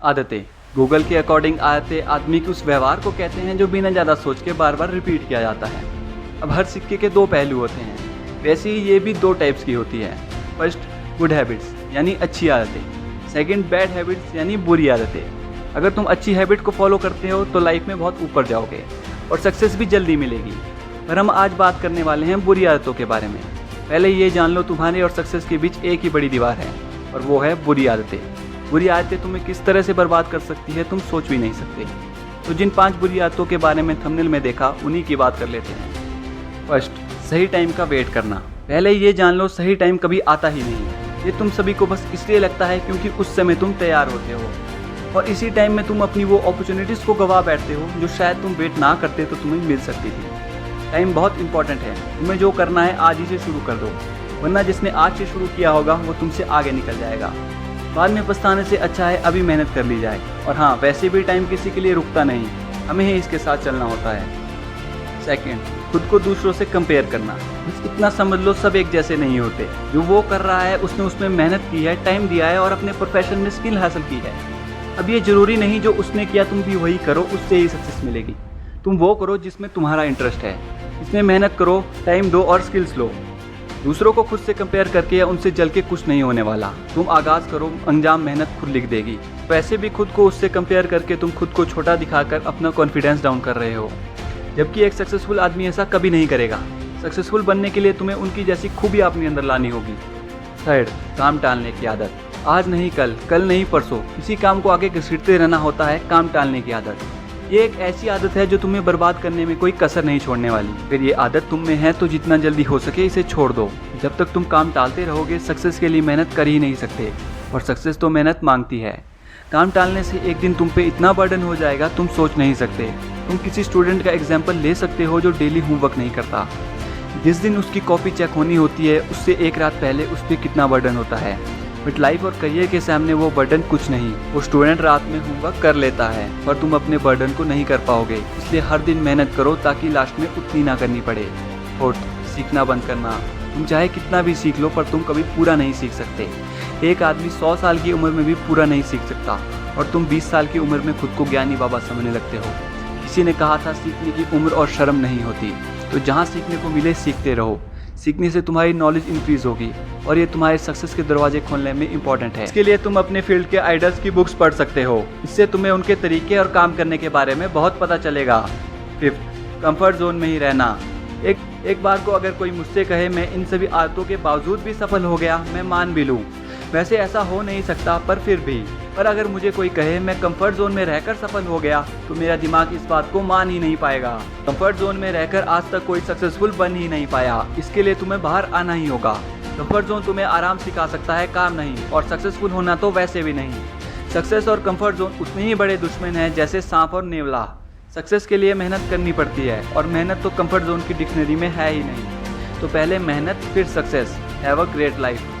आदतें। गूगल के अकॉर्डिंग आदतें आदमी के उस व्यवहार को कहते हैं जो बिना ज़्यादा सोच के बार बार रिपीट किया जाता है। अब हर सिक्के के दो पहलू होते हैं, वैसे ही ये भी दो टाइप्स की होती है। फर्स्ट, गुड हैबिट्स यानी अच्छी आदतें। सेकंड, बैड हैबिट्स यानी बुरी आदतें। अगर तुम अच्छी हैबिट को फॉलो करते हो तो लाइफ में बहुत ऊपर जाओगे और सक्सेस भी जल्दी मिलेगी। पर हम आज बात करने वाले हैं बुरी आदतों के बारे में। पहले ये जान लो, तुम्हारे और सक्सेस के बीच एक ही बड़ी दीवार है और वो है बुरी आदतें। बुरी आदतें तुम्हें किस तरह से बर्बाद कर सकती है तुम सोच भी नहीं सकते। तो जिन 5 बुरी आदतों के बारे में थंबनेल में देखा, उन्हीं की बात कर लेते हैं। फर्स्ट, सही टाइम का वेट करना। पहले ये जान लो, सही टाइम कभी आता ही नहीं। ये तुम सभी को बस इसलिए लगता है क्योंकि उस समय तुम तैयार होते हो और इसी टाइम में तुम अपनी वो अपॉर्चुनिटीज़ को गवा बैठते हो जो शायद तुम वेट ना करते तो तुम्हें मिल सकती थी। टाइम बहुत इंपॉर्टेंट है। तुम्हें जो करना है आज ही से शुरू कर दो, वरना जिसने आज से शुरू किया होगा वो तुमसे आगे निकल जाएगा। बाद में पछताने से अच्छा है अभी मेहनत कर ली जाए। और हाँ, वैसे भी टाइम किसी के लिए रुकता नहीं, हमें ही इसके साथ चलना होता है। सेकंड, खुद को दूसरों से कंपेयर करना। बस इतना समझ लो, सब एक जैसे नहीं होते। जो वो कर रहा है उसने उसमें मेहनत की है, टाइम दिया है और अपने प्रोफेशन में स्किल हासिल की है। अब ये ज़रूरी नहीं जो उसने किया तुम भी वही करो, उससे ही सक्सेस मिलेगी। तुम वो करो जिसमें तुम्हारा इंटरेस्ट है, इसमें मेहनत करो, टाइम दो और स्किल्स लो। दूसरों को खुद से कंपेयर करके या उनसे जल के कुछ नहीं होने वाला। तुम आगाज़ करो, अंजाम मेहनत खुद लिख देगी। वैसे भी खुद को उससे कंपेयर करके तुम खुद को छोटा दिखाकर अपना कॉन्फिडेंस डाउन कर रहे हो, जबकि एक सक्सेसफुल आदमी ऐसा कभी नहीं करेगा। सक्सेसफुल बनने के लिए तुम्हें उनकी जैसी खूबियाँ अपने अंदर लानी होगी। थर्ड, काम टालने की आदत। आज नहीं कल, कल नहीं परसों, किसी काम को आगे घसीटते रहना होता है काम टालने की आदत। ये एक ऐसी आदत है जो तुम्हें बर्बाद करने में कोई कसर नहीं छोड़ने वाली। फिर ये आदत तुम में है तो जितना जल्दी हो सके इसे छोड़ दो। जब तक तुम काम टालते रहोगे सक्सेस के लिए मेहनत कर ही नहीं सकते, और सक्सेस तो मेहनत मांगती है। काम टालने से एक दिन तुम पे इतना बर्डन हो जाएगा तुम सोच नहीं सकते। तुम किसी स्टूडेंट का एग्जाम्पल ले सकते हो जो डेली होमवर्क नहीं करता। जिस दिन उसकी कॉपी चेक होनी होती है उससे एक रात पहले उस पर कितना बर्डन होता है। बट लाइफ और करियर के सामने वो बर्डन कुछ नहीं। वो स्टूडेंट रात में होमवर्क कर लेता है पर तुम अपने बर्डन को नहीं कर पाओगे। इसलिए हर दिन मेहनत करो ताकि लास्ट में उतनी ना करनी पड़े। फोर्थ, सीखना बंद करना। तुम चाहे कितना भी सीख लो पर तुम कभी पूरा नहीं सीख सकते। एक आदमी 100 साल की उम्र में भी पूरा नहीं सीख सकता और तुम 20 साल की उम्र में खुद को ज्ञानी बाबा समझने लगते हो। किसी ने कहा था सीखने की उम्र और शर्म नहीं होती। तो जहाँ सीखने को मिले सीखते रहो। सीखने से तुम्हारी नॉलेज इंक्रीज होगी और ये तुम्हारे सक्सेस के दरवाजे खोलने में इंपॉर्टेंट है। इसके लिए तुम अपने फील्ड के आइडल्स की बुक्स पढ़ सकते हो। इससे तुम्हें उनके तरीके और काम करने के बारे में बहुत पता चलेगा। फिफ्थ, कंफर्ट जोन में ही रहना। एक बार को अगर कोई मुझसे कहे मैं इन सभी आदतों के बावजूद भी सफल हो गया, मैं मान भी लूँ। वैसे ऐसा हो नहीं सकता पर फिर भी। पर अगर मुझे कोई कहे मैं कंफर्ट जोन में रहकर सफल हो गया तो मेरा दिमाग इस बात को मान ही नहीं पाएगा। कंफर्ट जोन में रहकर आज तक कोई सक्सेसफुल बन ही नहीं पाया। इसके लिए तुम्हें बाहर आना ही होगा। कंफर्ट जोन तुम्हें आराम सिखा सकता है, काम नहीं। और सक्सेसफुल होना तो वैसे भी नहीं। सक्सेस और कंफर्ट जोन उतने ही बड़े दुश्मन हैं जैसे सांप और नेवला। सक्सेस के लिए मेहनत करनी पड़ती है और मेहनत तो कंफर्ट जोन की डिक्शनरी में है ही नहीं। तो पहले मेहनत फिर success. Have a great life.